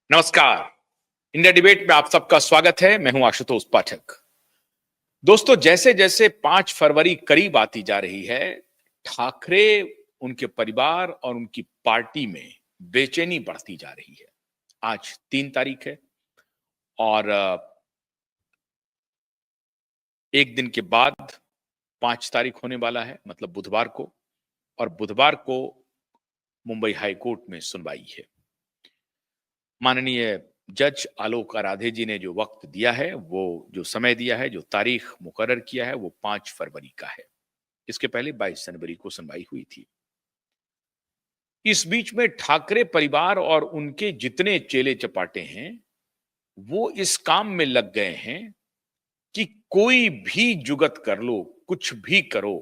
नमस्कार। India debate में आप सबका स्वागत है। मैं हूं आशुतोष पाठक। दोस्तों, जैसे जैसे 5 फरवरी करीब आती जा रही है, ठाकरे, उनके परिवार और उनकी पार्टी में बेचैनी बढ़ती जा रही है। आज 3 तारीख है और एक दिन के बाद 5 तारीख होने वाला है, मतलब बुधवार को। और बुधवार को मुंबई हाई कोर्ट में सुनवाई है। माननीय जज आलोक आराधे जी ने जो वक्त दिया है, वो जो समय दिया है, जो तारीख मुकर्रर किया है, वो 5 फरवरी का है। इसके पहले 22 जनवरी को सुनवाई हुई थी। इस बीच में ठाकरे परिवार और उनके जितने चेले चपाटे हैं, वो इस काम में लग गए हैं कि कोई भी जुगत कर लो, कुछ भी करो,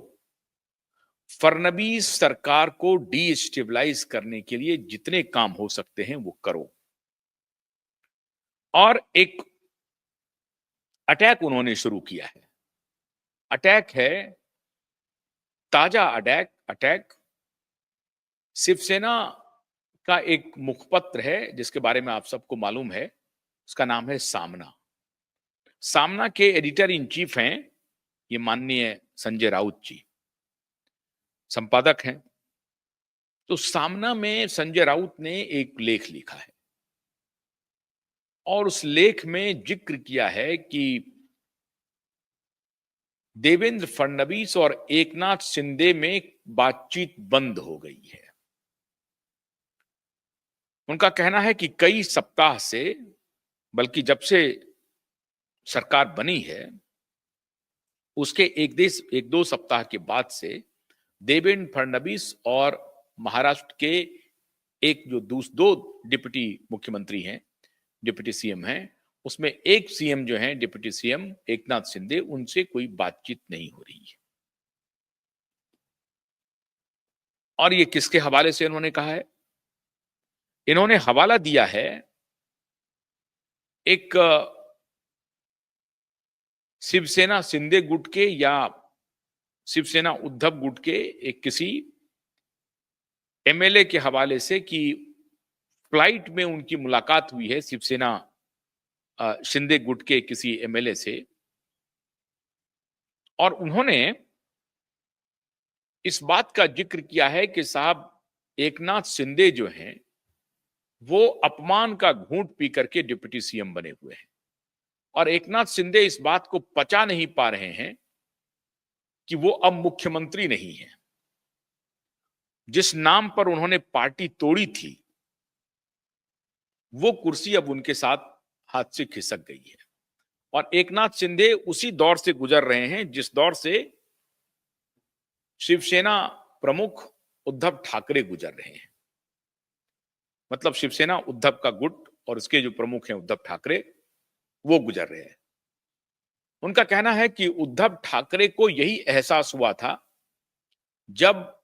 फडणवीस सरकार को डीस्टेबलाइज करने के लिए जितने काम हो सकते हैं वो करो। और एक अटैक उन्होंने शुरू किया है। अटैक है, ताजा अटैक शिवसेना का एक मुखपत्र है जिसके बारे में आप सबको मालूम है। उसका नाम है सामना। सामना के एडिटर इन चीफ हैं ये माननीय संजय राउत जी, संपादक हैं। तो सामना में संजय राउत ने एक लेख लिखा है और उस लेख में जिक्र किया है कि देवेंद्र फडणवीस और एकनाथ शिंदे में बातचीत बंद हो गई है। उनका कहना है कि कई सप्ताह से, बल्कि जब से सरकार बनी है उसके एक दो सप्ताह के बाद से देवेंद्र फडणवीस और महाराष्ट्र के एक जो दो डिप्टी मुख्यमंत्री हैं, डिप्टी सीएम हैं, उसमें एक सीएम जो है डिप्टी सीएम एकनाथ शिंदे, उनसे कोई बातचीत नहीं हो रही है। और ये किसके हवाले से इन्होंने कहा है? इन्होंने हवाला दिया है एक शिवसेना शिंदे गुट के या शिवसेना उद्धव गुट के एक किसी एमएलए के हवाले से कि फ्लाइट में उनकी मुलाकात हुई है शिवसेना शिंदे गुट के किसी एमएलए से, और उन्होंने इस बात का जिक्र किया है कि साहब एकनाथ शिंदे जो हैं वो अपमान का घूंट पी करके डिप्टी सीएम बने हुए हैं और एकनाथ शिंदे इस बात को पचा नहीं पा रहे हैं कि वो अब मुख्यमंत्री नहीं है। जिस नाम पर उन्होंने पार्टी तोड़ी थी वो कुर्सी अब उनके साथ हाथ से खिसक गई है और एकनाथ शिंदे उसी दौर से गुजर रहे हैं जिस दौर से शिवसेना प्रमुख उद्धव ठाकरे गुजर रहे हैं। मतलब शिवसेना उद्धव का गुट और उसके जो प्रमुख हैं उद्धव ठाकरे, वो गुजर रहे हैं। उनका कहना है कि उद्धव ठाकरे को यही एहसास हुआ था जब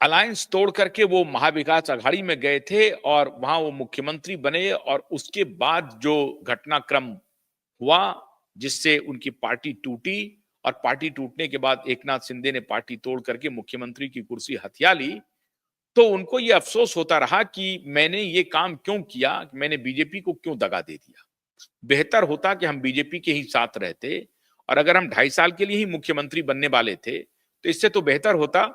अलायंस तोड़ करके वो महाविकास आघाड़ी में गए थे और वहां वो मुख्यमंत्री बने, और उसके बाद जो घटनाक्रम हुआ जिससे उनकी पार्टी टूटी, और पार्टी टूटने के बाद एकनाथ शिंदे ने पार्टी तोड़ करके मुख्यमंत्री की कुर्सी हथिया ली, तो उनको ये अफसोस होता रहा कि मैंने ये काम क्यों किया, मैंने बीजेपी को क्यों दगा दे दिया। बेहतर होता कि हम बीजेपी के ही साथ रहते, और अगर हम 2.5 साल के लिए ही मुख्यमंत्री बनने वाले थे तो इससे तो बेहतर होता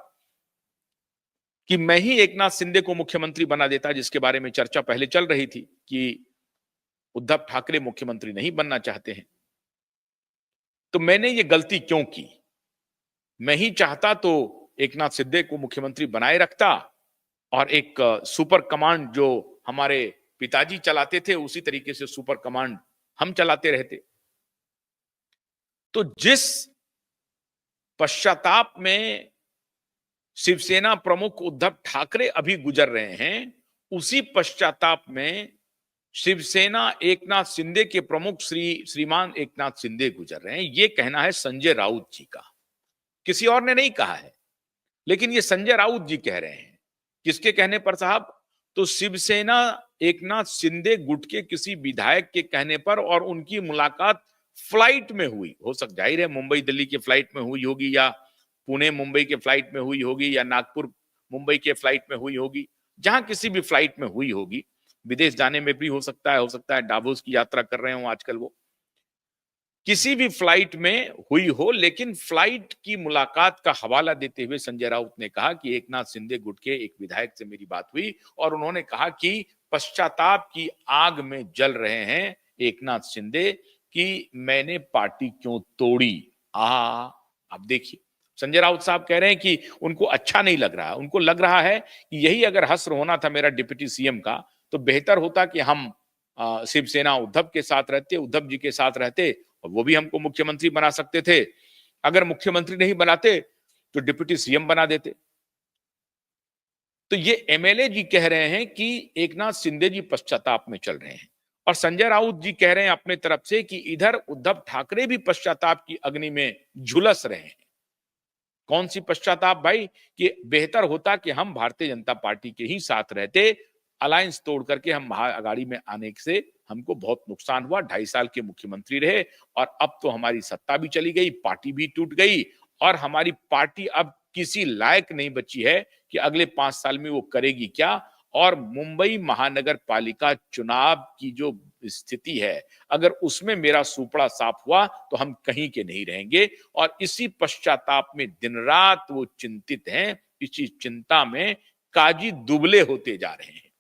कि मैं ही एकनाथ शिंदे को मुख्यमंत्री बना देता, जिसके बारे में चर्चा पहले चल रही थी कि उद्धव ठाकरे मुख्यमंत्री नहीं बनना चाहते हैं। तो मैंने ये गलती क्यों की? मैं ही चाहता तो एकनाथ शिंदे को मुख्यमंत्री बनाए रखता और एक सुपर कमांड जो हमारे पिताजी चलाते थे उसी तरीके से सुपर कमांड हम चलाते रहते। तो जिस पश्चाताप में शिवसेना प्रमुख उद्धव ठाकरे अभी गुजर रहे हैं, उसी पश्चाताप में शिवसेना एकनाथ शिंदे के प्रमुख श्रीमान एकनाथ शिंदे गुजर रहे हैं। ये कहना है संजय राउत जी का, किसी और ने नहीं कहा है, लेकिन ये संजय राउत जी कह रहे हैं। किसके कहने पर साहब? तो शिवसेना एकनाथ शिंदे गुट के किसी विधायक के कहने पर, और उनकी मुलाकात फ्लाइट में हुई। हो सकता, जाहिर है मुंबई दिल्ली के फ्लाइट में हुई होगी, या पुणे मुंबई के फ्लाइट में हुई होगी, या नागपुर मुंबई के फ्लाइट में हुई होगी। जहां किसी भी फ्लाइट में हुई होगी, विदेश जाने में भी हो सकता है डावोस की यात्रा कर रहे हो आजकल वो, किसी भी फ्लाइट में हुई हो, लेकिन फ्लाइट की मुलाकात का हवाला देते हुए संजय राउत ने कहा कि एकनाथ शिंदे गुट के एक विधायक से मेरी बात हुई और उन्होंने कहा कि पश्चाताप की आग में जल रहे हैं एकनाथ शिंदे कि मैंने पार्टी क्यों तोड़ी। अब देखिए, संजय राउत साहब कह रहे हैं कि उनको अच्छा नहीं लग रहा, उनको लग रहा है कि यही अगर हश्र होना था मेरा डिप्टी सीएम का, तो बेहतर होता कि हम शिवसेना उद्धव के साथ रहते, उद्धव जी के साथ रहते और वो भी हमको मुख्यमंत्री बना सकते थे। अगर मुख्यमंत्री नहीं बनाते तो डिप्टी सीएम बना देते। तो ये एमएलए जी कह रहे हैं कि एकनाथ शिंदे जी पश्चाताप में चल रहे हैं और संजय राउत जी कह रहे हैं अपने तरफ से कि इधर उद्धव ठाकरे भी पश्चाताप की अग्नि में झुलस रहे हैं। कौन सी पश्चाताप भाई? कि बेहतर होता कि हम भारतीय जनता पार्टी के ही साथ रहते, अलायंस तोड़ करके हम महाअघाड़ी में आने से हमको बहुत नुकसान हुआ, 2.5 साल के मुख्यमंत्री रहे और अब तो हमारी सत्ता भी चली गई, पार्टी भी टूट गई और हमारी पार्टी अब किसी लायक नहीं बची है कि अगले 5 साल में वो करेगी क्या। और मुंबई महानगर पालिका चुनाव की जो स्थिति है, अगर उसमें मेरा सुपड़ा साफ हुआ तो हम कहीं के नहीं रहेंगे और इसी पश्चाताप में दिन रात वो चिंतित हैं। इसी चिंता में काजी दुबले होते जा रहे हैं।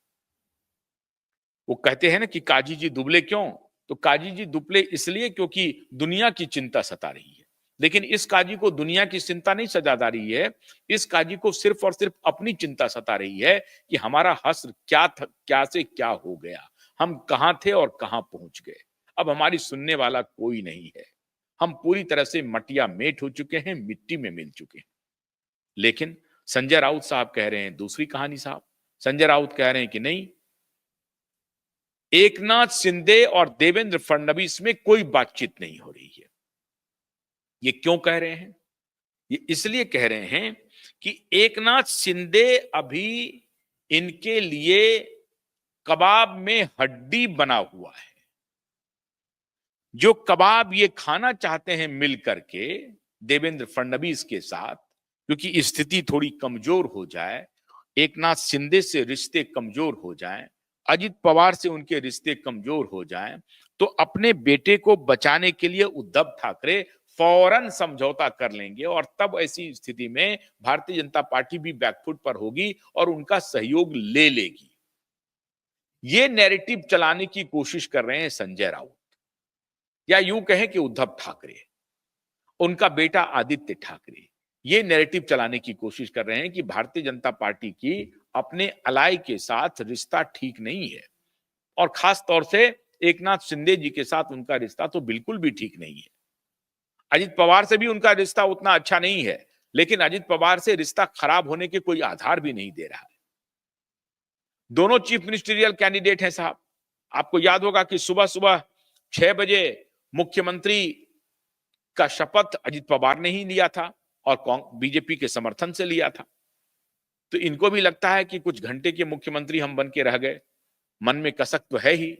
वो कहते हैं ना कि काजी जी दुबले क्यों? तो काजी जी दुबले इसलिए क्योंकि दुनिया की चिंता सता रही है। लेकिन इस काजी को दुनिया की चिंता नहीं सता रही है, इस काजी को सिर्फ और सिर्फ अपनी चिंता सता रही है कि हमारा हश्र क्या था, क्या से क्या हो गया, हम कहां थे और कहां पहुंच गए। अब हमारी सुनने वाला कोई नहीं है, हम पूरी तरह से मटिया मेट हो चुके हैं, मिट्टी में मिल चुके हैं। लेकिन संजय राउत साहब कह रहे हैं दूसरी कहानी साहब। संजय राउत कह रहे हैं कि नहीं, एकनाथ शिंदे और देवेंद्र फडणवीस में कोई बातचीत नहीं हो रही है। ये क्यों कह रहे हैं? ये इसलिए कह रहे हैं कि एकनाथ शिंदे अभी इनके लिए कबाब में हड्डी बना हुआ है। जो कबाब ये खाना चाहते हैं मिल करके देवेंद्र फडणवीस के साथ, क्योंकि स्थिति थोड़ी कमजोर हो जाए, एकनाथ शिंदे से रिश्ते कमजोर हो जाएं, अजित पवार से उनके रिश्ते कमजोर हो जाएं, तो अपने बेटे को बचाने के लिए उद्धव ठाकरे फौरन समझौता कर लेंगे और तब ऐसी स्थिति में भारतीय जनता पार्टी भी बैकफुट पर होगी और उनका सहयोग ले लेगी। ये नैरेटिव चलाने की कोशिश कर रहे हैं संजय राउत, या यूं कहें कि उद्धव ठाकरे, उनका बेटा आदित्य ठाकरे ये नैरेटिव चलाने की कोशिश कर रहे हैं कि भारतीय जनता पार्टी की अपने अलाई के साथ रिश्ता ठीक नहीं है और खास तौर से एकनाथ शिंदे जी के साथ उनका रिश्ता तो बिल्कुल भी ठीक नहीं है। अजित पवार से भी उनका रिश्ता उतना अच्छा नहीं है, लेकिन अजित पवार से रिश्ता खराब होने के कोई आधार भी नहीं दे रहा है। दोनों चीफ मिनिस्टरियल कैंडिडेट हैं साहब। आपको याद होगा कि सुबह सुबह 6 बजे मुख्यमंत्री का शपथ अजित पवार ने ही लिया था और बीजेपी के समर्थन से लिया था। तो इनको भी लगता है कि कुछ घंटे के मुख्यमंत्री हम बन के रह गए। मन में कसक तो है ही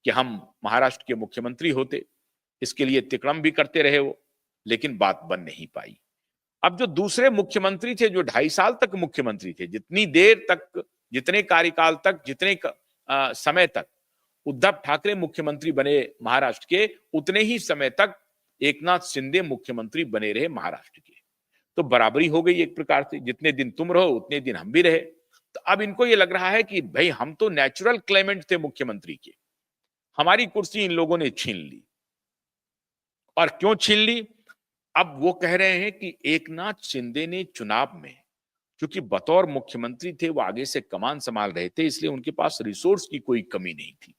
कि हम महाराष्ट्र के मुख्यमंत्री होते, इसके लिए तिकड़म भी करते रहे वो, लेकिन बात बन नहीं पाई। अब जो दूसरे मुख्यमंत्री थे, जो 2.5 साल तक मुख्यमंत्री थे, जितनी देर तक, जितने कार्यकाल तक, जितने समय तक उद्धव ठाकरे मुख्यमंत्री बने महाराष्ट्र के, उतने ही समय तक एकनाथ शिंदे मुख्यमंत्री बने रहे महाराष्ट्र के। तो बराबरी हो गई एक प्रकार से, जितने दिन तुम रहो उतने दिन हम भी रहे। तो अब इनको ये लग रहा है कि भाई हम तो नेचुरल क्लेमेंट थे मुख्यमंत्री के, हमारी कुर्सी इन लोगों ने छीन ली। और क्यों छीन ली? अब वो कह रहे हैं कि एकनाथ शिंदे ने चुनाव में, क्योंकि बतौर मुख्यमंत्री थे वो आगे से कमान संभाल रहे थे, इसलिए उनके पास रिसोर्स की कोई कमी नहीं थी।